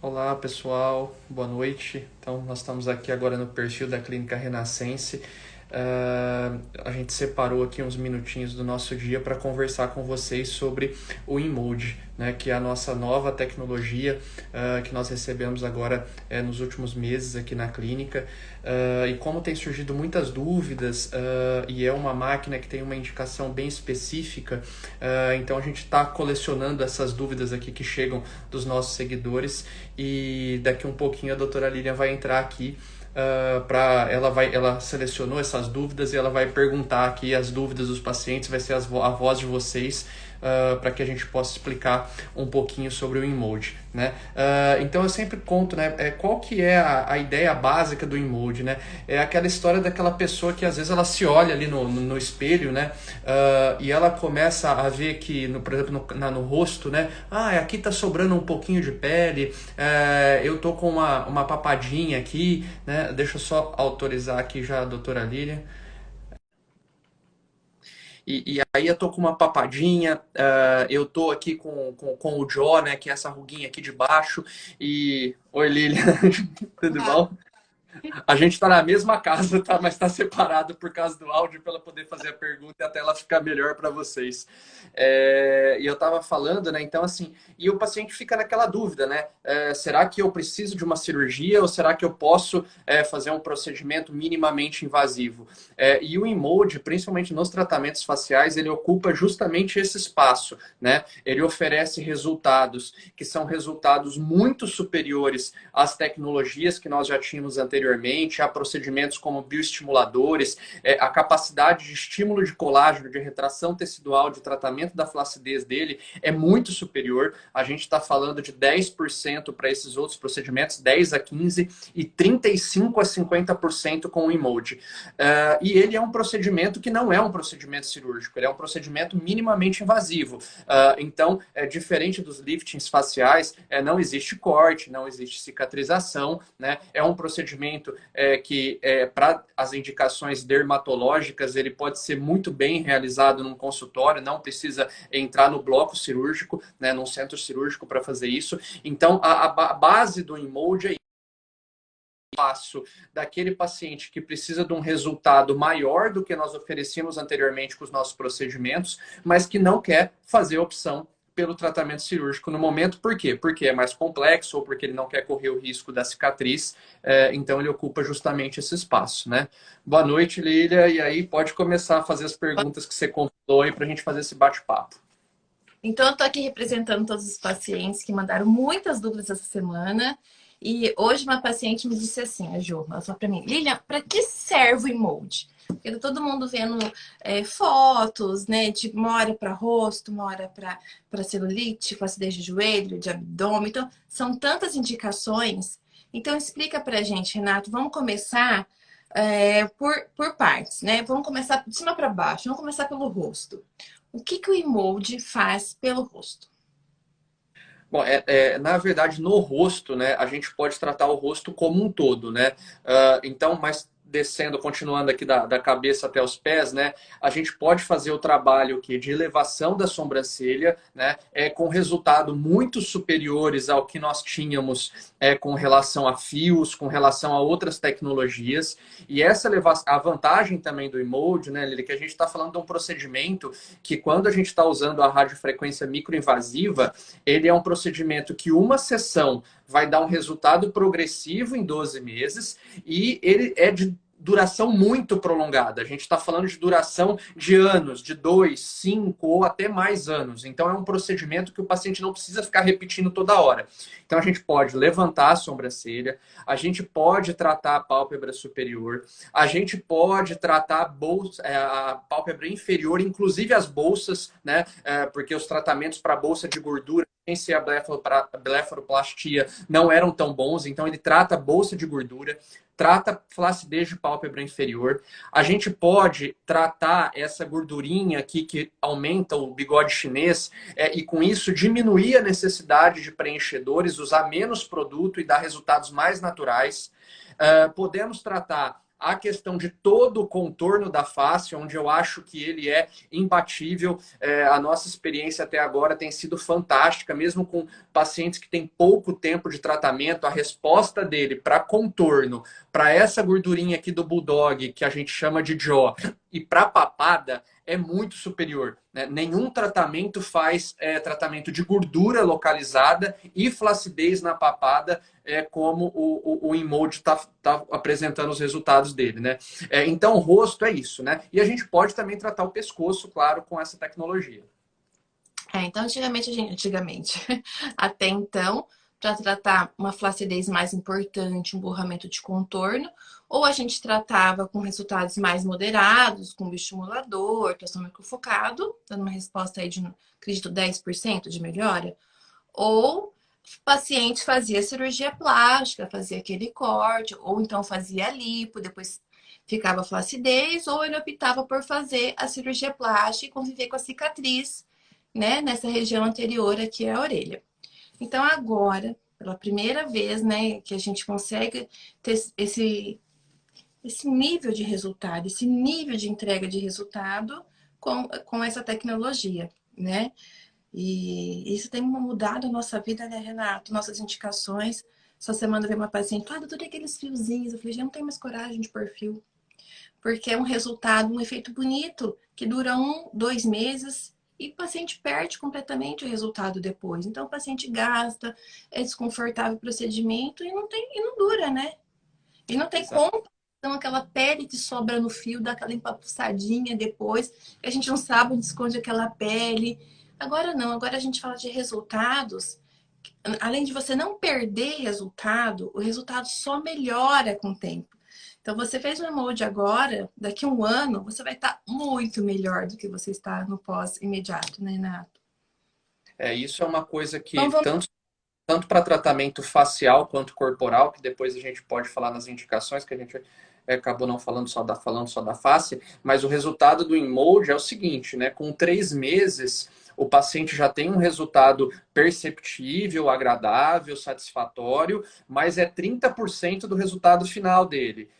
Olá pessoal, boa noite. Então, nós estamos aqui agora no perfil da Clínica Renascense. A gente separou aqui uns minutinhos do nosso dia para conversar com vocês sobre o InMode, né, que é a nossa nova tecnologia que nós recebemos agora nos últimos meses aqui na clínica. E como tem surgido muitas dúvidas e é uma máquina que tem uma indicação bem específica, então a gente está colecionando essas dúvidas aqui que chegam dos nossos seguidores e daqui um pouquinho a doutora Lilian vai entrar aqui ela selecionou essas dúvidas e ela vai perguntar aqui as dúvidas dos pacientes, vai ser a voz de vocês para que a gente possa explicar um pouquinho sobre o InMode, né? Então eu sempre conto, né, qual que é a ideia básica do InMode, né? É aquela história daquela pessoa que às vezes ela se olha ali no espelho, né? E ela começa a ver que, por exemplo, no rosto, né? Aqui tá sobrando um pouquinho de pele, eu tô com uma papadinha aqui, né? Deixa eu só autorizar aqui já a doutora Lilian. E aí eu tô com uma papadinha, eu tô aqui com o jaw, né, que é essa ruguinha aqui de baixo. E... Oi, Lilian, tudo Ah, bom? A gente está na mesma casa, tá? Mas está separado por causa do áudio para ela poder fazer a pergunta e até ela ficar melhor para vocês. E eu estava falando, né? Então, assim, e o paciente fica naquela dúvida, né? Será que eu preciso de uma cirurgia ou será que eu posso fazer um procedimento minimamente invasivo? E o InMode, principalmente nos tratamentos faciais, ele ocupa justamente esse espaço, né? Ele oferece resultados que são resultados muito superiores às tecnologias que nós já tínhamos anteriormente, a procedimentos como bioestimuladores, a capacidade de estímulo de colágeno, de retração tecidual, de tratamento da flacidez dele é muito superior. A gente está falando de 10% para esses outros procedimentos, 10 a 15 e 35 a 50% com o InMode. E ele é um procedimento que não é um procedimento cirúrgico, ele é um procedimento minimamente invasivo. Então, diferente dos liftings faciais, não existe corte, não existe cicatrização, né? É um procedimento que, para as indicações dermatológicas, ele pode ser muito bem realizado num consultório, não precisa entrar no bloco cirúrgico, né, num centro cirúrgico para fazer isso. Então, a base do InMode é passo daquele paciente que precisa de um resultado maior do que nós oferecíamos anteriormente com os nossos procedimentos, mas que não quer fazer opção pelo tratamento cirúrgico no momento. Por quê? Porque é mais complexo ou porque ele não quer correr o risco da cicatriz, então ele ocupa justamente esse espaço, né? Boa noite, Lília, e aí pode começar a fazer as perguntas que você convidou aí para a gente fazer esse bate-papo. então, eu tô aqui representando todos os pacientes que mandaram muitas dúvidas essa semana. E hoje uma paciente me disse assim, a Jo, ela falou pra mim, Lilian, pra que serve o emoji? Porque tá todo mundo vendo fotos, né? De uma hora para rosto, uma hora para celulite, flacidez de joelho, de abdômen. Então, são tantas indicações. Então, explica pra gente, Renato. Vamos começar por partes, né? Vamos começar de cima para baixo. Vamos começar pelo rosto. O que o emoji faz pelo rosto? Bom, na verdade, no rosto, né, a gente pode tratar o rosto como um todo, né? Então, mas descendo, continuando aqui da cabeça até os pés, né, a gente pode fazer o trabalho aqui de elevação da sobrancelha, né, com resultado muito superiores ao que nós tínhamos com relação a fios, com relação a outras tecnologias. E essa a vantagem também do InMode, né, Lili, que a gente está falando de um procedimento que quando a gente está usando a radiofrequência microinvasiva, ele é um procedimento que uma sessão vai dar um resultado progressivo em 12 meses e ele é de duração muito prolongada. A gente está falando de duração de anos, de 2, 5 ou até mais anos. Então é um procedimento que o paciente não precisa ficar repetindo toda hora. Então a gente pode levantar a sobrancelha, a gente pode tratar a pálpebra superior, a gente pode tratar a pálpebra inferior, inclusive as bolsas, né? Porque os tratamentos para bolsa de gordura sem ser a blefaroplastia não eram tão bons, então ele trata bolsa de gordura, trata flacidez de pálpebra inferior. A gente pode tratar essa gordurinha aqui que aumenta o bigode chinês e com isso diminuir a necessidade de preenchedores, usar menos produto e dar resultados mais naturais. Podemos tratar a questão de todo o contorno da face, onde eu acho que ele é imbatível. A nossa experiência até agora tem sido fantástica, mesmo com pacientes que têm pouco tempo de tratamento, a resposta dele para contorno, para essa gordurinha aqui do Bulldog, que a gente chama de jaw, e para papada, é muito superior. Né? Nenhum tratamento faz tratamento de gordura localizada e flacidez na papada como o InMold está apresentando os resultados dele. Né? Então, o rosto é isso. Né? E a gente pode também tratar o pescoço, claro, com essa tecnologia. Então, até então, para tratar uma flacidez mais importante, um borramento de contorno, ou a gente tratava com resultados mais moderados, com bioestimulador, ultrassom microfocado, dando uma resposta aí de, acredito, 10% de melhora, ou o paciente fazia cirurgia plástica, fazia aquele corte, ou então fazia lipo, depois ficava flacidez, ou ele optava por fazer a cirurgia plástica e conviver com a cicatriz, né, nessa região anterior aqui à orelha. Então, agora, pela primeira vez, né, que a gente consegue ter esse nível de resultado, esse nível de entrega de resultado com essa tecnologia, né? E isso tem mudado a nossa vida, né, Renato? Nossas indicações. Essa semana veio uma paciente, doutor, aqueles fiozinhos. Eu falei, já não tenho mais coragem de pôr fio. Porque é um resultado, um efeito bonito, que dura 1, 2 meses e o paciente perde completamente o resultado depois. Então, o paciente gasta, é desconfortável o procedimento e não dura, né? E não tem como. Então, aquela pele que sobra no fio, dá aquela empapuçadinha depois, que a gente não sabe onde esconde aquela pele. Agora não, agora a gente fala de resultados. Além de você não perder resultado, o resultado só melhora com o tempo. Então, você fez um emoji agora, daqui a um ano, você vai estar muito melhor do que você está no pós-imediato, né, Renato? Isso é uma coisa Então, que tanto para tratamento facial quanto corporal, que depois a gente pode falar nas indicações, que a gente acabou não falando só da face, mas o resultado do InMold é o seguinte, né? Com 3 meses, o paciente já tem um resultado perceptível, agradável, satisfatório, mas é 30% do resultado final dele.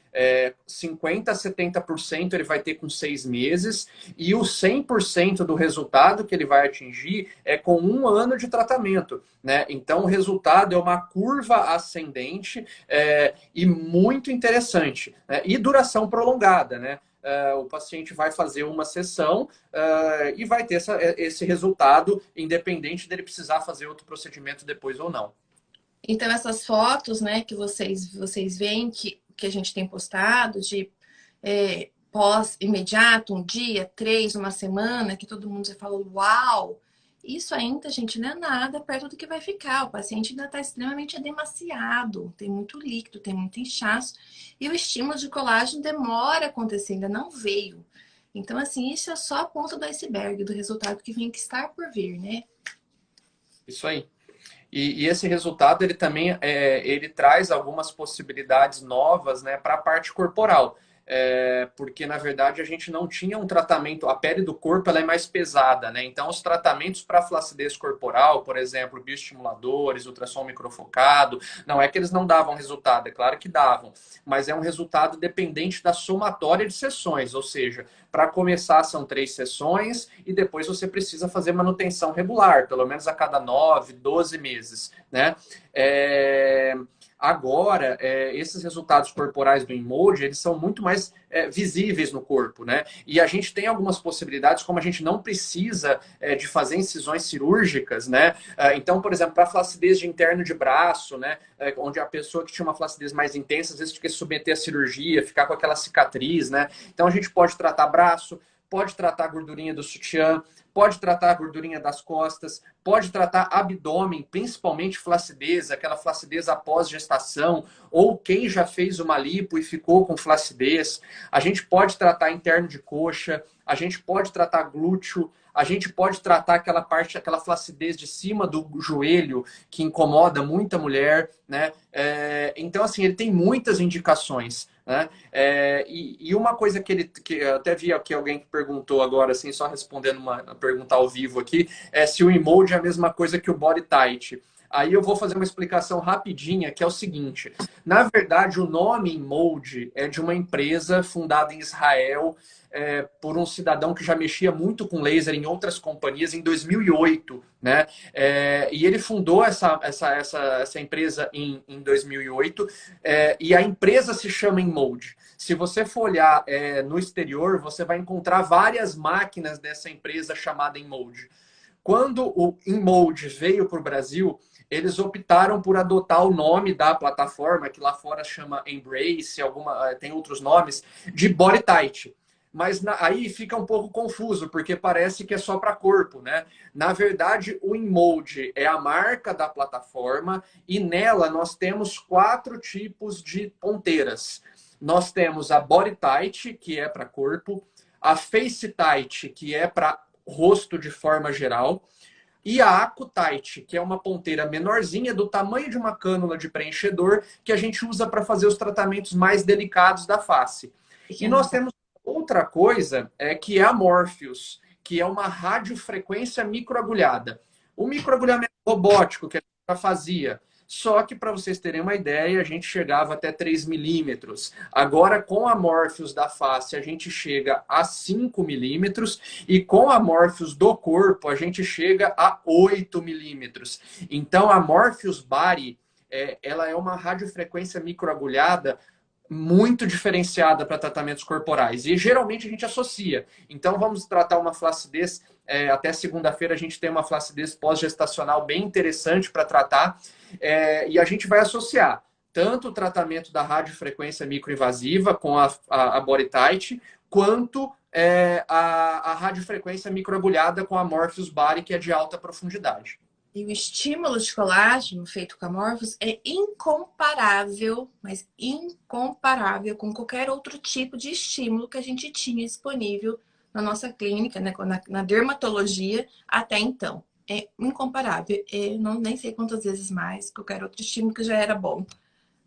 50% a 70% ele vai ter com 6 meses e o 100% do resultado que ele vai atingir é com 1 ano de tratamento. Né? Então, o resultado é uma curva ascendente e muito interessante. Né? E duração prolongada, né? O paciente vai fazer uma sessão e vai ter esse resultado, independente dele precisar fazer outro procedimento depois ou não. Então, essas fotos, né, que vocês veem que a gente tem postado de pós-imediato, um dia, 3, uma semana, que todo mundo já falou, uau! Isso ainda, gente, não é nada perto do que vai ficar. O paciente ainda está extremamente edemaciado, tem muito líquido, tem muito inchaço. E o estímulo de colágeno demora a acontecer, ainda não veio. Então, assim, isso é só a ponta do iceberg, do resultado que vem que estar por vir, né? Isso aí. E esse resultado, ele também ele traz algumas possibilidades novas, né, para a parte corporal. Porque, na verdade, a gente não tinha um tratamento... A pele do corpo ela é mais pesada, né? Então, os tratamentos para flacidez corporal, por exemplo, bioestimuladores, ultrassom microfocado, não é que eles não davam resultado, é claro que davam. Mas é um resultado dependente da somatória de sessões, ou seja, para começar são 3 sessões e depois você precisa fazer manutenção regular, pelo menos a cada 9, 12 meses, né? Agora, esses resultados corporais do InMold, eles são muito mais visíveis no corpo, né? E a gente tem algumas possibilidades, como a gente não precisa de fazer incisões cirúrgicas, né? Então, por exemplo, para flacidez de interno de braço, né? Onde a pessoa que tinha uma flacidez mais intensa, às vezes tinha que submeter a cirurgia, ficar com aquela cicatriz, né? Então, a gente pode tratar braço, pode tratar a gordurinha do sutiã, pode tratar a gordurinha das costas, pode tratar abdômen, principalmente flacidez, aquela flacidez após gestação, ou quem já fez uma lipo e ficou com flacidez. A gente pode tratar interno de coxa, a gente pode tratar glúteo, a gente pode tratar aquela flacidez de cima do joelho que incomoda muita mulher, né? Então, assim, ele tem muitas indicações, né? E uma coisa que eu até vi aqui alguém que perguntou agora, assim, só respondendo uma pergunta ao vivo aqui, se o InMold é a mesma coisa que o Body Tight. Aí eu vou fazer uma explicação rapidinha, que é o seguinte. Na verdade, o nome InMold é de uma empresa fundada em Israel por um cidadão que já mexia muito com laser em outras companhias em 2008, né? E ele fundou essa empresa em 2008, e a empresa se chama InMold. Se você for olhar no exterior, você vai encontrar várias máquinas dessa empresa chamada InMold. Quando o InMold veio para o Brasil, eles optaram por adotar o nome da plataforma, que lá fora chama Embrace, tem outros nomes, de BodyTite. Mas aí fica um pouco confuso, porque parece que é só para corpo, né? Na verdade, o InMold é a marca da plataforma e nela nós temos 4 tipos de ponteiras. Nós temos a BodyTite, que é para corpo, a FaceTite, que é para rosto de forma geral, e a AcuTite, que é uma ponteira menorzinha, do tamanho de uma cânula de preenchedor, que a gente usa para fazer os tratamentos mais delicados da face. E nós temos outra coisa, que é a Morpheus, que é uma radiofrequência microagulhada. O microagulhamento robótico que a gente já fazia, só que, para vocês terem uma ideia, a gente chegava até 3 milímetros. Agora, com a Morpheus da face, a gente chega a 5 milímetros. E com a Morpheus do corpo, a gente chega a 8 milímetros. Então, a Morpheus Body, ela é uma radiofrequência microagulhada muito diferenciada para tratamentos corporais. E geralmente a gente associa. Então vamos tratar uma flacidez, até segunda-feira a gente tem uma flacidez pós-gestacional bem interessante para tratar, e a gente vai associar tanto o tratamento da radiofrequência microinvasiva com a BodyTite, quanto a radiofrequência microagulhada com a Morpheus Body, que é de alta profundidade. E o estímulo de colágeno feito com a Morpheus é incomparável, mas incomparável com qualquer outro tipo de estímulo que a gente tinha disponível na nossa clínica, né, na dermatologia até então. É incomparável. Eu nem sei quantas vezes mais qualquer outro estímulo que já era bom,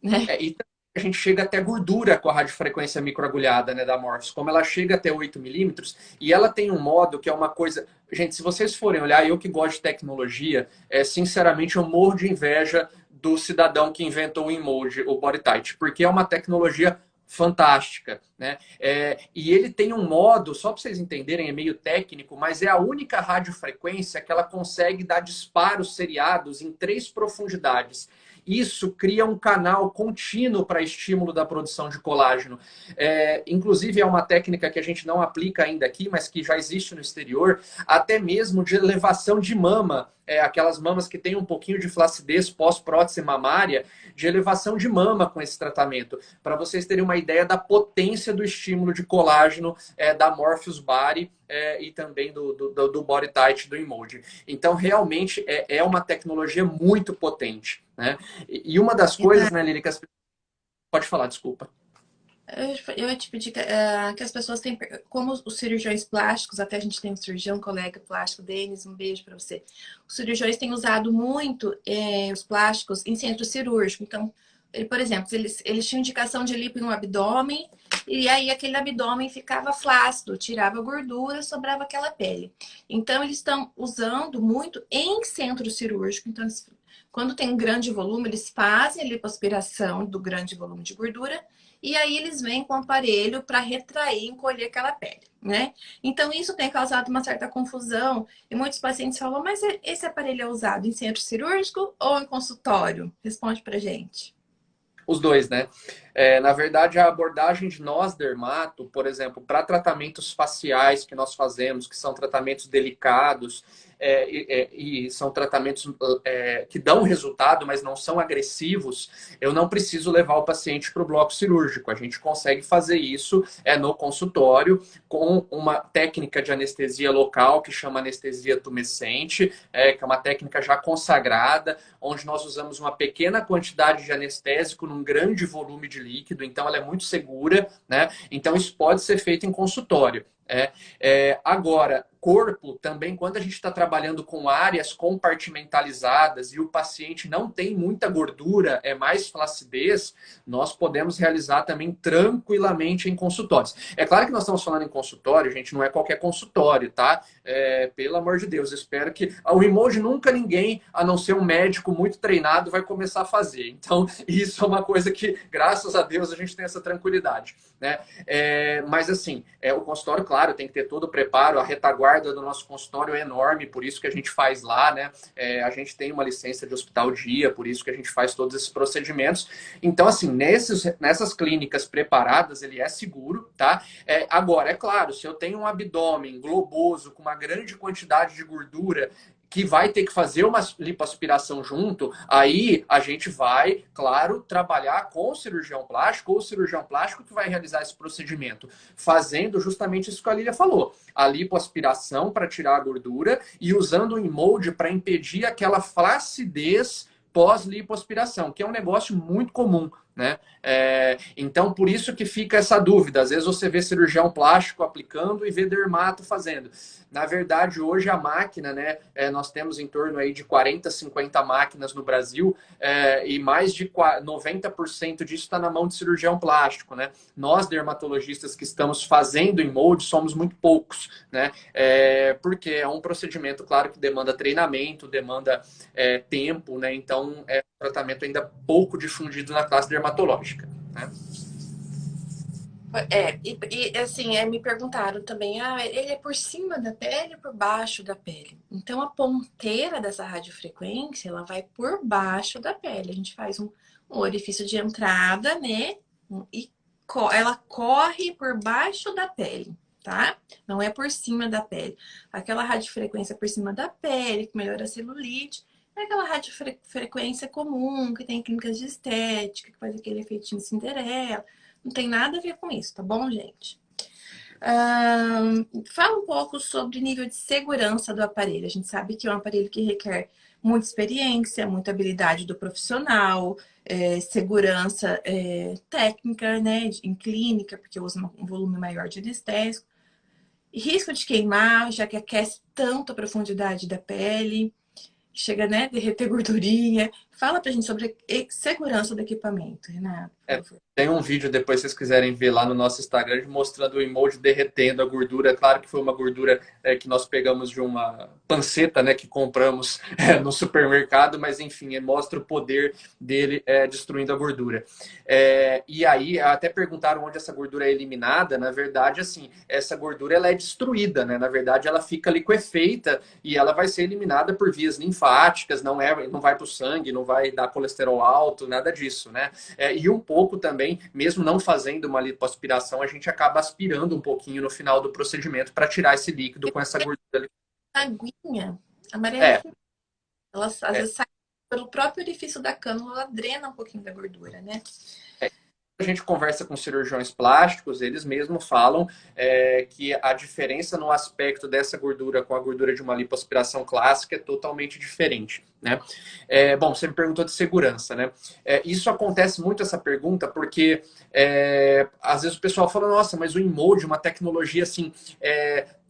né? E a gente chega até gordura com a radiofrequência microagulhada, né, da Morpheus. Como ela chega até 8 milímetros, e ela tem um modo que é uma coisa... Gente, se vocês forem olhar, eu que gosto de tecnologia, sinceramente, eu morro de inveja do cidadão que inventou o InMold, o BodyTite, porque é uma tecnologia fantástica, né? E ele tem um modo, só para vocês entenderem, é meio técnico, mas é a única radiofrequência que ela consegue dar disparos seriados em 3 profundidades. Isso cria um canal contínuo para estímulo da produção de colágeno. Inclusive, é uma técnica que a gente não aplica ainda aqui, mas que já existe no exterior, até mesmo de elevação de mama. Aquelas mamas que têm um pouquinho de flacidez pós-prótese mamária, de elevação de mama com esse tratamento. Para vocês terem uma ideia da potência do estímulo de colágeno da Morpheus Body e também do BodyTite, do InMold. Então, realmente, é uma tecnologia muito potente, né? E uma das coisas, né, Lili, que as... Pode falar, desculpa. Eu ia te pedir que as pessoas têm, como os cirurgiões plásticos, até a gente tem um cirurgião, colega plástico, Denis, um beijo para você. Os cirurgiões têm usado muito os plásticos em centro cirúrgico. Então, por exemplo, eles tinham indicação de lipo no abdômen, e aí aquele abdômen ficava flácido, tirava gordura, sobrava aquela pele. Então, eles estão usando muito em centro cirúrgico. Então, quando tem um grande volume, eles fazem a lipoaspiração do grande volume de gordura, e aí eles vêm com o aparelho para retrair e encolher aquela pele, né? Então isso tem causado uma certa confusão e muitos pacientes falam, mas esse aparelho é usado em centro cirúrgico ou em consultório? Responde pra gente. Os dois, né? Na verdade, a abordagem de nós, dermato, por exemplo, para tratamentos faciais que nós fazemos, que são tratamentos delicados, e são tratamentos que dão resultado, mas não são agressivos, eu não preciso levar o paciente para o bloco cirúrgico. A gente consegue fazer isso no consultório com uma técnica de anestesia local que chama anestesia tumescente, que é uma técnica já consagrada, onde nós usamos uma pequena quantidade de anestésico num grande volume de líquido, então ela é muito segura, né? Então isso pode ser feito em consultório. Agora, corpo também, quando a gente está trabalhando com áreas compartimentalizadas e o paciente não tem muita gordura, é mais flacidez, nós podemos realizar também tranquilamente em consultórios. É claro que nós estamos falando em consultório, gente, não é qualquer consultório, tá? Pelo amor de Deus, espero que... O Inmode nunca ninguém, a não ser um médico muito treinado, vai começar a fazer. Então, isso é uma coisa que, graças a Deus, a gente tem essa tranquilidade, né? Mas, assim, o consultório, claro, tem que ter todo o preparo, a retaguarda do nosso consultório é enorme, por isso que a gente faz lá, né? A gente tem uma licença de hospital dia, por isso que a gente faz todos esses procedimentos. Então, assim, nessas clínicas preparadas, ele é seguro, tá? Agora, é claro, se eu tenho um abdômen globoso com uma grande quantidade de gordura que vai ter que fazer uma lipoaspiração junto, aí a gente vai, claro, trabalhar com o cirurgião plástico ou o cirurgião plástico que vai realizar esse procedimento, fazendo justamente isso que a Lília falou, a lipoaspiração para tirar a gordura e usando o Inmode para impedir aquela flacidez pós-lipoaspiração, que é um negócio muito comum, né? Então, por isso que fica essa dúvida. Às vezes você vê cirurgião plástico aplicando e vê dermato fazendo. Na verdade, hoje a máquina, né? Nós temos em torno aí de 40, 50 máquinas no Brasil e mais de 90% disso está na mão de cirurgião plástico, né? Nós, dermatologistas que estamos fazendo Inmode, somos muito poucos, né? Porque é um procedimento, claro, que demanda treinamento, demanda tempo, né? Então, é um tratamento ainda pouco difundido na classe dermatológica, né? Assim, me perguntaram também, ele é por cima da pele ou por baixo da pele? Então, a ponteira dessa radiofrequência, ela vai por baixo da pele. A gente faz um orifício de entrada, né? E ela corre por baixo da pele, tá? Não é por cima da pele. Aquela radiofrequência por cima da pele, que melhora a celulite, é aquela radiofrequência comum, que tem clínicas de estética, que faz aquele efeitinho Cinderela. Não tem nada a ver com isso, tá bom, gente? Fala um pouco sobre nível de segurança do aparelho. A gente sabe que é um aparelho que requer muita experiência, muita habilidade do profissional, segurança técnica, né, em clínica, porque usa um volume maior de anestésico. E risco de queimar, já que aquece tanto a profundidade da pele, chega, né, derreter gordurinha. Fala pra gente sobre a segurança do equipamento, Renato, por favor. Tem um vídeo depois, se vocês quiserem ver lá no nosso Instagram, mostrando o Inmode derretendo a gordura. Claro que foi uma gordura que nós pegamos de uma panceta, né, que compramos no supermercado, mas enfim, mostra o poder dele destruindo a gordura. E aí, até perguntaram onde essa gordura é eliminada. Na verdade, assim, essa gordura ela é destruída, né? Na verdade, ela fica liquefeita e ela vai ser eliminada por vias linfáticas, não vai para o sangue, não vai dar colesterol alto, nada disso, né? E um pouco também, mesmo não fazendo uma lipoaspiração, a gente acaba aspirando um pouquinho no final do procedimento para tirar esse líquido com essa gordura. A aguinha amarela, ela às vezes sai pelo próprio orifício da cânula, ela drena um pouquinho da gordura, né? A gente conversa com cirurgiões plásticos, eles mesmos falam que a diferença no aspecto dessa gordura com a gordura de uma lipoaspiração clássica é totalmente diferente, né? Bom, você me perguntou de segurança, né? Isso acontece muito, essa pergunta, porque às vezes o pessoal fala, nossa, mas o Inmode, uma tecnologia assim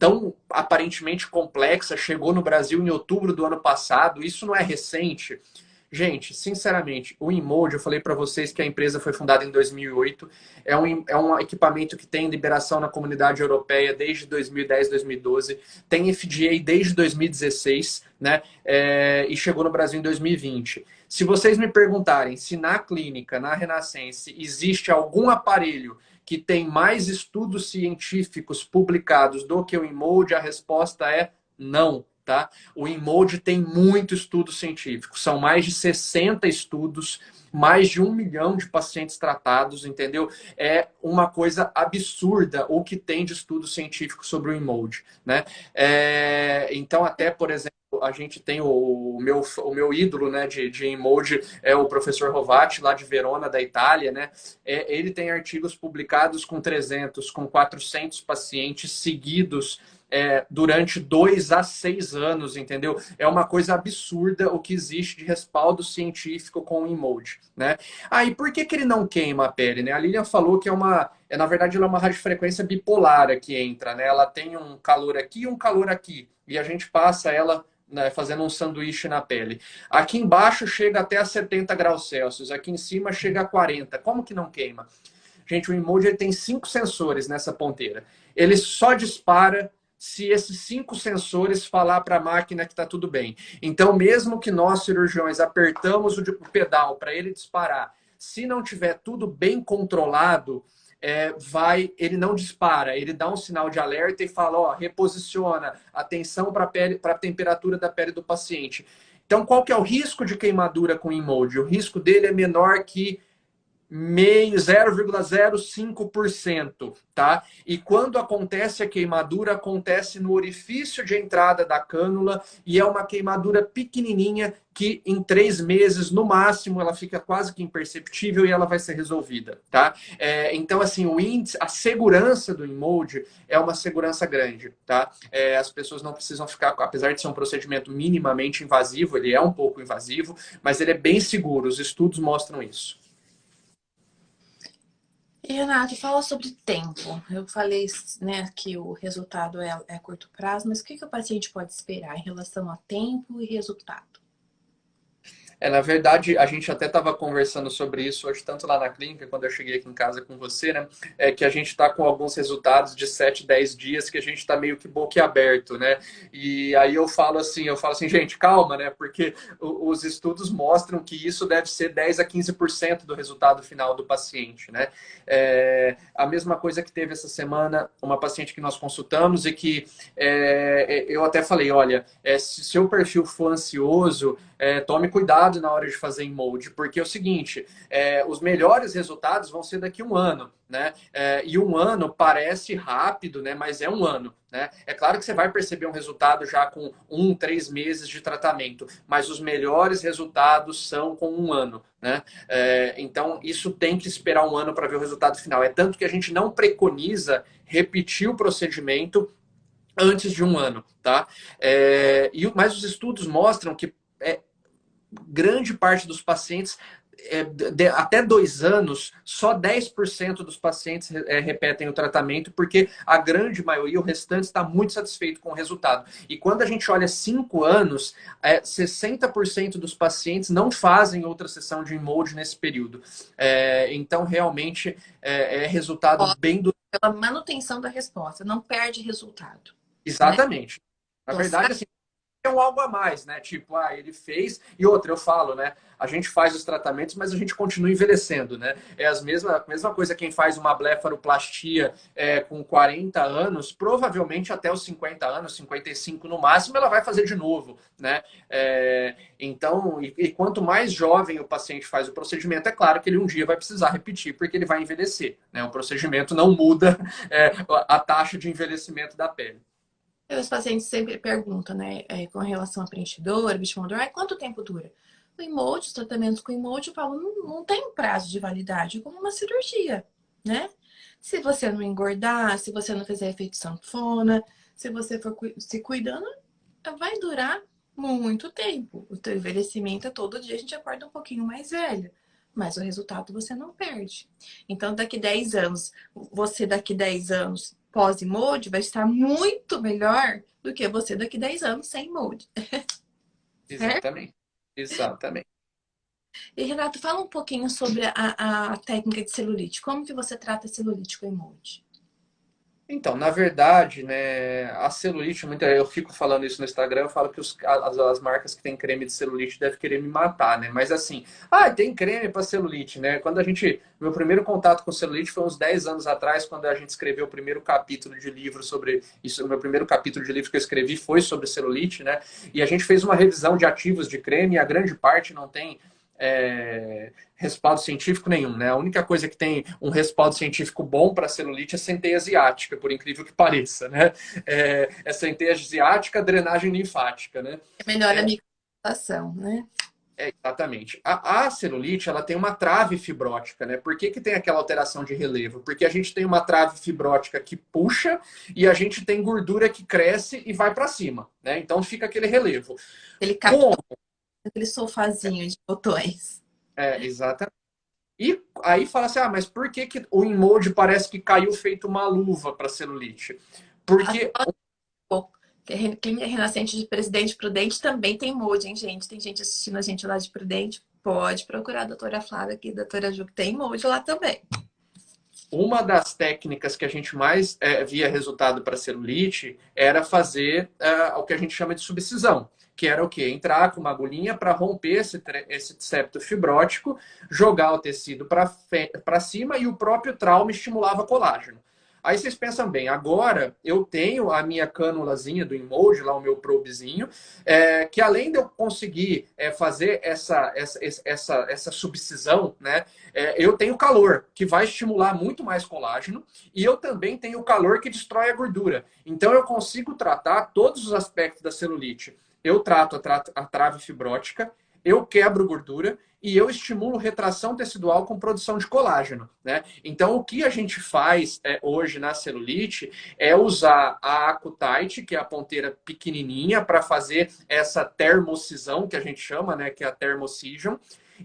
tão aparentemente complexa, chegou no Brasil em outubro do ano passado, isso não é recente? Gente, sinceramente, o Inmode, eu falei para vocês que a empresa foi fundada em 2008, é um equipamento que tem liberação na comunidade europeia desde 2010, 2012, tem FDA desde 2016, né? E chegou no Brasil em 2020. Se vocês me perguntarem se na clínica, na Renascense, existe algum aparelho que tem mais estudos científicos publicados do que o Inmode, a resposta é não. Tá? O Inmode tem muito estudo científico, são mais de 60 estudos, mais de 1 milhão de pacientes tratados, entendeu? É uma coisa absurda o que tem de estudo científico sobre o Inmode, né? Então, até, por exemplo, a gente tem o meu ídolo, né, de emoji é o professor Rovati, lá de Verona, da Itália, né? Ele tem artigos publicados com 300, com 400 pacientes seguidos durante 2 a 6 anos, entendeu? É uma coisa absurda o que existe de respaldo científico com o emoji, né? E por que que ele não queima a pele, né? A Lilian falou que na verdade, ela é uma radiofrequência bipolar que entra, né? Ela tem um calor aqui e um calor aqui. E a gente passa ela, né, fazendo um sanduíche na pele. Aqui embaixo chega até a 70 graus Celsius, aqui em cima chega a 40. Como que não queima? Gente, o emoji ele tem 5 sensores nessa ponteira. Ele só dispara se esses 5 sensores falar para a máquina que está tudo bem. Então, mesmo que nós, cirurgiões, apertamos o pedal para ele disparar, se não tiver tudo bem controlado, ele não dispara, ele dá um sinal de alerta e fala, ó, reposiciona, atenção para a temperatura da pele do paciente. Então, qual que é o risco de queimadura com emoji? O risco dele é menor que 0,05%, tá? E quando acontece a queimadura, acontece no orifício de entrada da cânula e é uma queimadura pequenininha que em 3 meses, no máximo, ela fica quase que imperceptível e ela vai ser resolvida, tá? Então, assim, o índice, a segurança do emoji é uma segurança grande, tá? As pessoas não precisam ficar, apesar de ser um procedimento minimamente invasivo, ele é um pouco invasivo, mas ele é bem seguro, os estudos mostram isso. E, Renato, fala sobre tempo. Eu falei, né, que o resultado é a curto prazo, mas o que o paciente pode esperar em relação a tempo e resultado? Na verdade, a gente até estava conversando sobre isso hoje, tanto lá na clínica, quando eu cheguei aqui em casa com você, né? Que a gente está com alguns resultados de 7, 10 dias que a gente está meio que boquiaberto, né? E aí eu falo assim, gente, calma, né? Porque os estudos mostram que isso deve ser 10 a 15% do resultado final do paciente, né? A mesma coisa que teve essa semana, uma paciente que nós consultamos e que eu até falei, olha, se seu perfil for ansioso, tome cuidado na hora de fazer emoji, porque é o seguinte, os melhores resultados vão ser daqui a um ano, né? E um ano parece rápido, né? Mas é um ano, né? É claro que você vai perceber um resultado já com 3 meses de tratamento, mas os melhores resultados são com um ano, né? Então, isso tem que esperar um ano para ver o resultado final. É tanto que a gente não preconiza repetir o procedimento antes de um ano, tá? Mas os estudos mostram que grande parte dos pacientes, até 2 anos, só 10% dos pacientes repetem o tratamento, porque a grande maioria, o restante, está muito satisfeito com o resultado. E quando a gente olha 5 anos, 60% dos pacientes não fazem outra sessão de emoji nesse período. Então, realmente, resultado bem do... Pela manutenção da resposta, não perde resultado. Exatamente. Né? Na verdade, assim, algo a mais, né? Tipo, ele fez. E outra, eu falo, né? A gente faz os tratamentos, mas a gente continua envelhecendo, né? É a mesma coisa quem faz uma blefaroplastia com 40 anos, provavelmente até os 50 anos, 55 no máximo, ela vai fazer de novo, né? Então, e quanto mais jovem o paciente faz o procedimento, é claro que ele um dia vai precisar repetir, porque ele vai envelhecer, né? O procedimento não muda a taxa de envelhecimento da pele. Os pacientes sempre perguntam, né, com relação à preenchidora, bichimodor, quanto tempo dura? O emoji, os tratamentos com emoji, eu falo, não tem prazo de validade, como uma cirurgia, né? Se você não engordar, se você não fizer efeito sanfona, se você for se cuidando, vai durar muito tempo. O teu envelhecimento todo dia a gente acorda um pouquinho mais velho, mas o resultado você não perde. Então, daqui 10 anos, você daqui 10 anos pós-emoji vai estar muito melhor do que você daqui 10 anos sem emoji. Exatamente. Exatamente. E, Renato, fala um pouquinho sobre a técnica de celulite. Como que você trata celulite com emoji? Então, na verdade, né, a celulite, eu fico falando isso no Instagram, eu falo que as marcas que têm creme de celulite devem querer me matar, né? Mas assim, tem creme para celulite, né? Meu primeiro contato com celulite foi uns 10 anos atrás, quando a gente escreveu o primeiro capítulo de livro sobre isso. O meu primeiro capítulo de livro que eu escrevi foi sobre celulite, né? E a gente fez uma revisão de ativos de creme, e a grande parte não tem respaldo científico nenhum, né? A única coisa que tem um respaldo científico bom para celulite é centeia asiática, por incrível que pareça, né? Centeia asiática, drenagem linfática, né? É melhor a microalimentação, né? Exatamente. A celulite, ela tem uma trave fibrótica, né? Por que que tem aquela alteração de relevo? Porque a gente tem uma trave fibrótica que puxa e a gente tem gordura que cresce e vai para cima, né? Então fica aquele relevo. Ele captou aquele sofazinho de botões. Exatamente. E aí fala assim, mas por que que o InMode parece que caiu feito uma luva para celulite? Porque A Clínica Renascente de Presidente Prudente também tem molde, hein, gente? Tem gente assistindo a gente lá de Prudente. Pode procurar a doutora Flávia aqui, a doutora Ju, que tem molde lá também. uma das técnicas que a gente mais via resultado para celulite era fazer o que a gente chama de subcisão, que era o quê? Entrar com uma agulhinha para romper esse septo fibrótico, jogar o tecido para cima e o próprio trauma estimulava colágeno. Aí vocês pensam bem, agora eu tenho a minha cânulazinha do InMode, lá o meu probezinho, que além de eu conseguir fazer essa subcisão, né, eu tenho calor, que vai estimular muito mais colágeno, e eu também tenho calor que destrói a gordura. Então eu consigo tratar todos os aspectos da celulite. Eu trato a trave fibrótica, eu quebro gordura e eu estimulo retração tecidual com produção de colágeno, né? Então, o que a gente faz hoje na celulite é usar a Accutite, que é a ponteira pequenininha, para fazer essa termocisão, que a gente chama, né? Que é a Thermocision.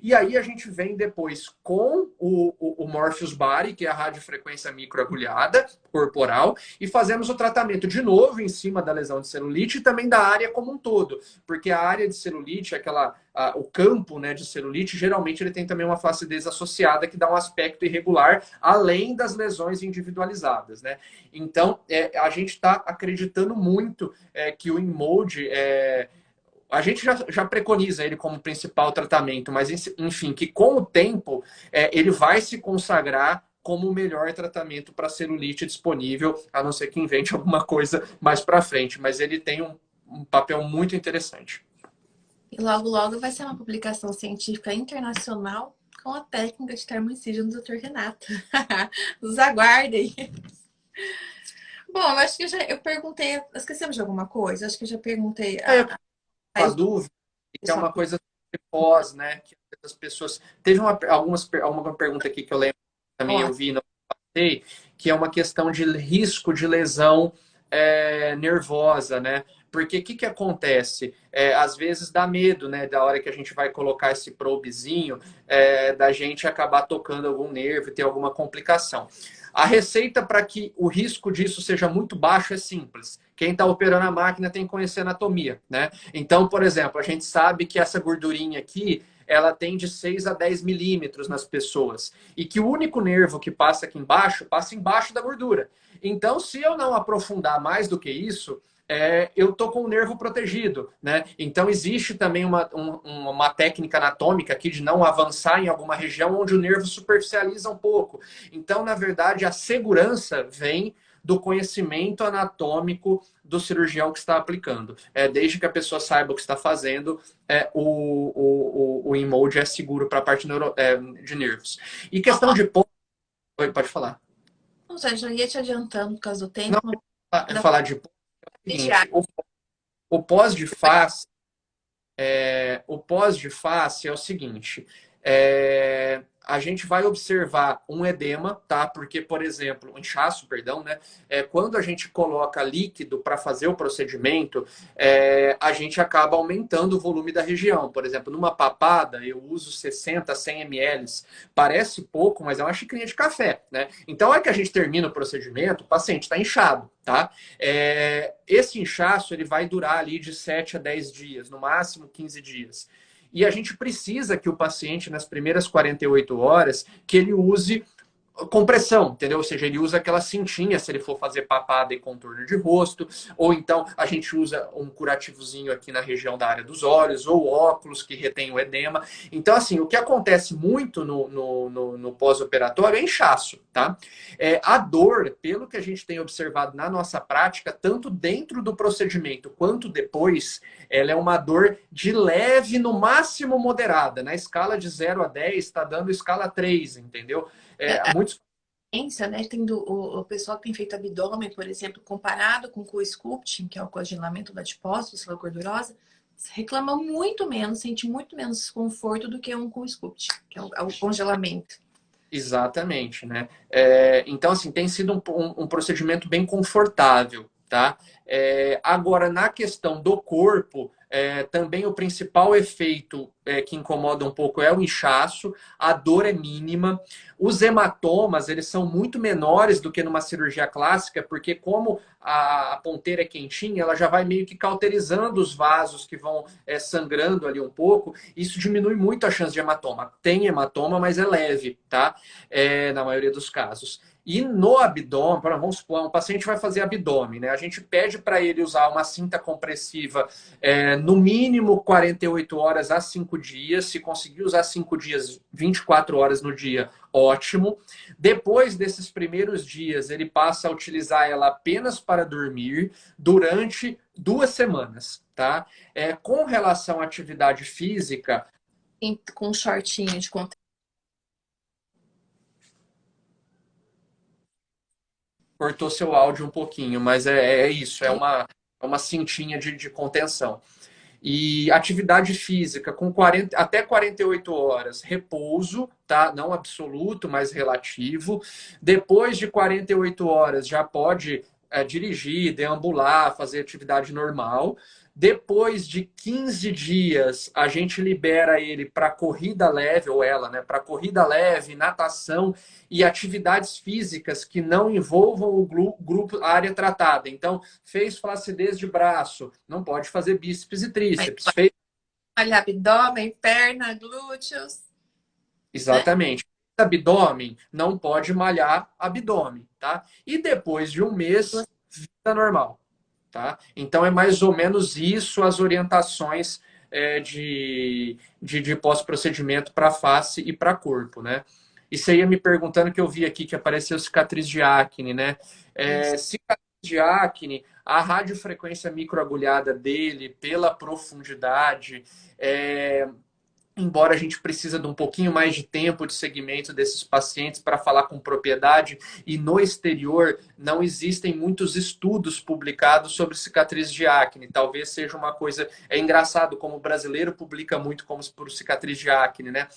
E aí a gente vem depois com o Morpheus Body, que é a radiofrequência microagulhada corporal, e fazemos o tratamento de novo em cima da lesão de celulite e também da área como um todo, porque a área de celulite, o campo, né, de celulite, geralmente ele tem também uma flacidez associada que dá um aspecto irregular, além das lesões individualizadas, né? Então, a gente está acreditando muito que o InMode a gente já preconiza ele como principal tratamento, mas enfim, que com o tempo ele vai se consagrar como o melhor tratamento para celulite disponível, a não ser que invente alguma coisa mais para frente, mas ele tem um papel muito interessante. E logo, logo vai ser uma publicação científica internacional com a técnica de termoincision do Dr. Renato. Nos aguardem! Bom, eu acho que eu perguntei... Esquecemos de alguma coisa? Acho que eu já perguntei... A dúvida, que é uma coisa pós, né? Que as pessoas... Teve alguma pergunta aqui que eu lembro também eu vi, não passei, que é uma questão de risco de lesão nervosa, né? Porque o que acontece? Às vezes dá medo, né? Da hora que a gente vai colocar esse probezinho, da gente acabar tocando algum nervo e ter alguma complicação. A receita para que o risco disso seja muito baixo é simples. Quem está operando a máquina tem que conhecer anatomia, né? Então, por exemplo, a gente sabe que essa gordurinha aqui, ela tem de 6 a 10 milímetros nas pessoas. E que o único nervo que passa aqui embaixo, passa embaixo da gordura. Então, se eu não aprofundar mais do que isso, eu tô com o nervo protegido, né? Então existe também uma técnica anatômica aqui de não avançar em alguma região onde o nervo superficializa um pouco. Então, na verdade, a segurança vem do conhecimento anatômico do cirurgião que está aplicando. Desde que a pessoa saiba o que está fazendo, o InMode é seguro para a parte de nervos. E questão de ponto... Oi, pode falar. Não, já ia te adiantando por causa do tempo. Não, falar de ponto é o seguinte, o pós de face é o seguinte, a gente vai observar um edema, tá? Porque, por exemplo, um inchaço, perdão, né? Quando a gente coloca líquido para fazer o procedimento, a gente acaba aumentando o volume da região. Por exemplo, numa papada, eu uso 60, 100 ml. Parece pouco, mas é uma xicrinha de café, né? Então, a hora que a gente termina o procedimento, o paciente está inchado, tá? Esse inchaço, ele vai durar ali de 7 a 10 dias, no máximo 15 dias. E a gente precisa que o paciente, nas primeiras 48 horas, que ele use compressão, entendeu? Ou seja, ele usa aquela cintinha se ele for fazer papada e contorno de rosto, ou então a gente usa um curativozinho aqui na região da área dos olhos, ou óculos que retém o edema. Então, assim, o que acontece muito no pós-operatório é inchaço, tá? A dor, pelo que a gente tem observado na nossa prática, tanto dentro do procedimento quanto depois, ela é uma dor de leve, no máximo moderada. Na escala de 0 a 10, está dando escala 3, entendeu? Muitos. Ciência, né? Tendo o pessoal que tem feito abdômen, por exemplo, comparado com o co-sculpting, que é o congelamento da adipose, célula gordurosa, reclama muito menos, sente muito menos desconforto do que um co-sculpting, que é o congelamento. Exatamente, né? Então, assim, tem sido um procedimento bem confortável, tá? Agora, na questão do corpo, também o principal efeito que incomoda um pouco é o inchaço, a dor é mínima, os hematomas, eles são muito menores do que numa cirurgia clássica, porque como a ponteira é quentinha, ela já vai meio que cauterizando os vasos que vão sangrando ali um pouco, isso diminui muito a chance de hematoma. Tem hematoma, mas é leve, tá? Na maioria dos casos. E no abdômen, vamos supor, um paciente vai fazer abdômen, né? A gente pede para ele usar uma cinta compressiva no mínimo 48 horas a 5 dias. Se conseguir usar 5 dias, 24 horas no dia, ótimo. Depois desses primeiros dias, ele passa a utilizar ela apenas para dormir durante 2 semanas, tá? Com relação à atividade física, Com um shortinho de conta. cortou seu áudio um pouquinho, mas é isso, é uma cintinha de contenção. E atividade física com até 48 horas, repouso, tá? Não absoluto, mas relativo. Depois de 48 horas já pode dirigir, deambular, fazer atividade normal. Depois de 15 dias, a gente libera ele para corrida leve, ou ela, né? Para corrida leve, natação e atividades físicas que não envolvam o grupo, a área tratada. Então, fez flacidez de braço, não pode fazer bíceps e tríceps. Olha, abdômen, perna, glúteos. Exatamente. Abdômen, não pode malhar abdômen, tá? E depois de um mês, vida normal. Tá? Então, é mais ou menos isso as orientações de pós-procedimento para face e para corpo, né? E você ia me perguntando que eu vi aqui que apareceu cicatriz de acne, né? Cicatriz de acne, a radiofrequência microagulhada dele, pela profundidade, embora a gente precisa de um pouquinho mais de tempo de segmento desses pacientes para falar com propriedade, e no exterior não existem muitos estudos publicados sobre cicatriz de acne. Talvez seja uma coisa... É engraçado como o brasileiro publica muito como por cicatriz de acne, né?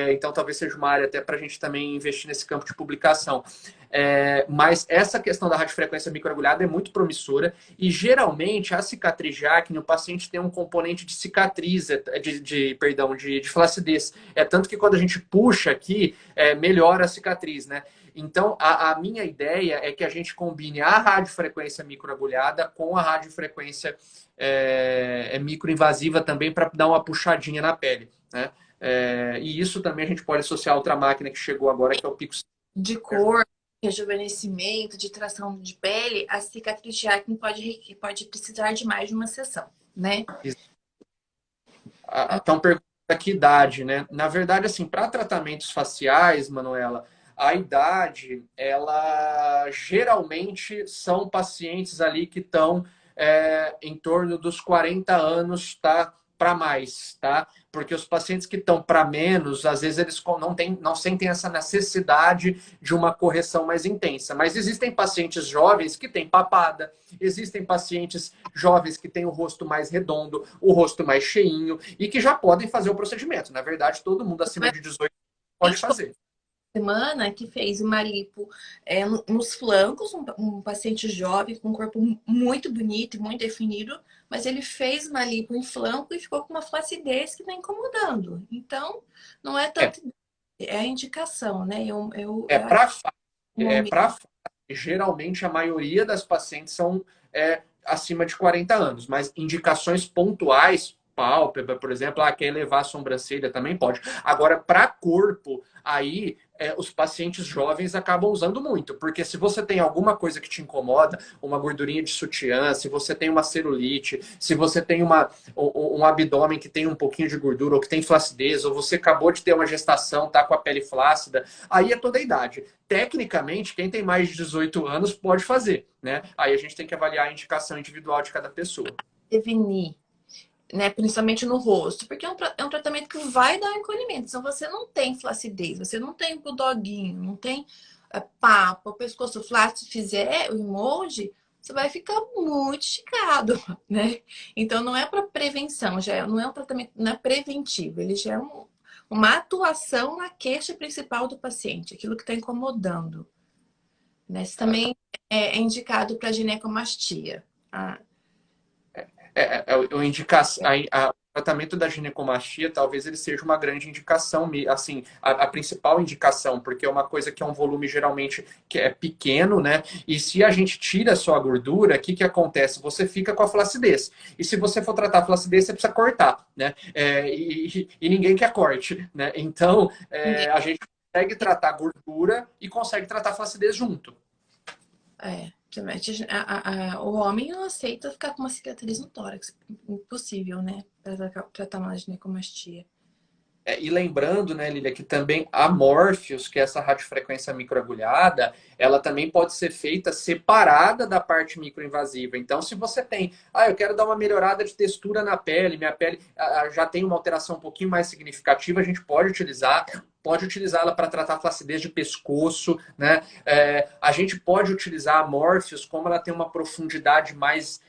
Então talvez seja uma área até para a gente também investir nesse campo de publicação. Mas essa questão da radiofrequência microagulhada é muito promissora e geralmente a cicatriz de acne, o paciente tem um componente de cicatriz, de flacidez. Tanto que quando a gente puxa aqui, melhora a cicatriz, né? Então, a minha ideia é que a gente combine a radiofrequência microagulhada com a radiofrequência microinvasiva também para dar uma puxadinha na pele, né? E isso também a gente pode associar a outra máquina que chegou agora, que é o Pico de cor, rejuvenescimento, de tração de pele, a cicatriz de acne pode precisar de mais de uma sessão, né? Então, pergunta que idade, né? Na verdade, assim, para tratamentos faciais, Manuela, a idade, ela geralmente são pacientes ali que estão em torno dos 40 anos, tá? Para mais, tá? Porque os pacientes que estão para menos, às vezes eles não sentem essa necessidade de uma correção mais intensa. Mas existem pacientes jovens que têm papada, existem pacientes jovens que têm o rosto mais redondo, o rosto mais cheinho e que já podem fazer o procedimento. Na verdade, todo mundo acima de 18 pode fazer. Semana que fez uma lipo nos flancos, um paciente jovem com um corpo muito bonito e muito definido, mas ele fez uma lipo em flanco e ficou com uma flacidez que está incomodando. Então, não é tanto... É a indicação, né? Geralmente, a maioria das pacientes são acima de 40 anos, mas indicações pontuais, pálpebra, por exemplo, quer elevar a sobrancelha, também pode. Agora, para corpo, aí os pacientes jovens acabam usando muito, porque se você tem alguma coisa que te incomoda, uma gordurinha de sutiã, se você tem uma celulite, se você tem um abdômen que tem um pouquinho de gordura, ou que tem flacidez, ou você acabou de ter uma gestação, tá com a pele flácida, aí é toda a idade. Tecnicamente, quem tem mais de 18 anos pode fazer, né? Aí a gente tem que avaliar a indicação individual de cada pessoa. Prevenir, né? Principalmente no rosto, porque é um tratamento que vai dar encolhimento. Se você não tem flacidez, você não tem budoguinho, não tem papo, o pescoço flácido, fizer o emoji, você vai ficar muito esticado, né? Então não é para prevenção, não é um tratamento, não é preventivo, ele já é uma atuação na queixa principal do paciente, aquilo que está incomodando. Né? Isso também é indicado para ginecomastia. Ah, O tratamento da ginecomastia talvez ele seja uma grande indicação, assim, a principal indicação, porque é uma coisa que é um volume geralmente que é pequeno, né? E se a gente tira só a gordura, o que que acontece? Você fica com a flacidez. E se você for tratar a flacidez, você precisa cortar, né? E ninguém quer corte, né? Então, a gente consegue tratar a gordura e consegue tratar a flacidez junto. O homem não aceita ficar com uma cicatriz no tórax. Impossível, né? Para tratar uma ginecomastia. E lembrando, né, Lília, que também a Morpheus, que é essa radiofrequência microagulhada, ela também pode ser feita separada da parte microinvasiva. Então, se você tem, eu quero dar uma melhorada de textura na pele, minha pele já tem uma alteração um pouquinho mais significativa, a gente pode utilizá-la para tratar flacidez de pescoço, né? A gente pode utilizar a Morpheus como ela tem uma profundidade mais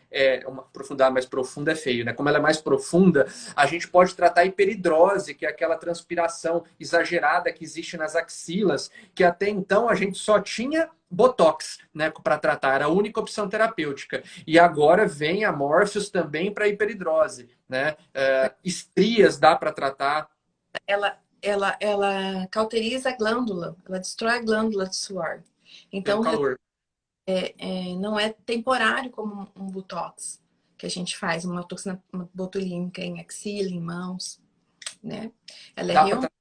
uma profundidade mais profunda é feio, né? Como ela é mais profunda, a gente pode tratar a hiperidrose, que é aquela transpiração exagerada que existe nas axilas, que até então a gente só tinha Botox, né, para tratar, era a única opção terapêutica. E agora vem a Morpheus também para hiperidrose, né? Estrias dá para tratar. Ela cauteriza a glândula, ela destrói a glândula de suor. Então, Calor. Não é temporário como um Botox, que a gente faz, uma toxina botulínica em axila, em mãos, né? Ela é Dá para realmente...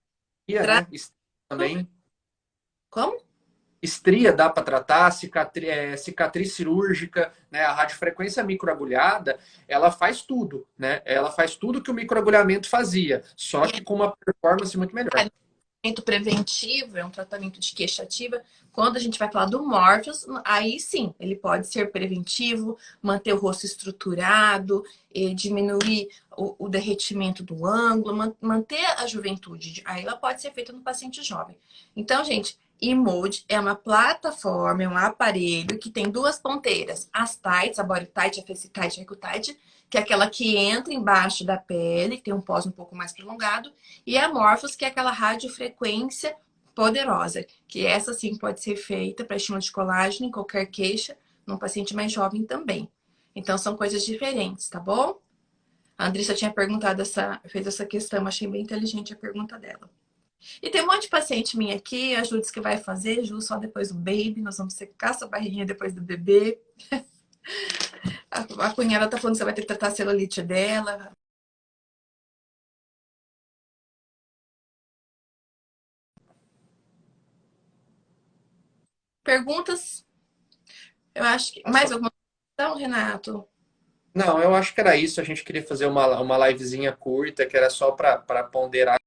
tratar, né? Estria também. Como? Estria dá para tratar, cicatriz cirúrgica, né? A radiofrequência microagulhada, ela faz tudo, né? Ela faz tudo que o microagulhamento fazia, só que com uma performance muito melhor. Tratamento preventivo, é um tratamento de queixa ativa. Quando a gente vai falar do Morpheus, aí sim, ele pode ser preventivo, manter o rosto estruturado, diminuir o derretimento do ângulo, manter a juventude. Aí ela pode ser feita no paciente jovem. Então, gente, Emoji é uma plataforma, é um aparelho que tem duas ponteiras. As tights, a body tight, a face tight, a eco tight, que é aquela que entra embaixo da pele, que tem um pós um pouco mais prolongado, e a Morpheus, que é aquela radiofrequência poderosa, que essa sim pode ser feita para estímulo de colágeno em qualquer queixa, num paciente mais jovem também. Então são coisas diferentes, tá bom? A Andressa tinha perguntado fez essa questão, achei bem inteligente a pergunta dela. E tem um monte de paciente minha aqui, a Ju disse que vai fazer, Ju, só depois do baby, nós vamos secar essa barriguinha depois do bebê. A cunhada tá falando que você vai ter que tratar a celulite dela. Perguntas? Eu acho que... Mais alguma questão, Renato? Não, eu acho que era isso. A gente queria fazer uma livezinha curta, que era só para ponderar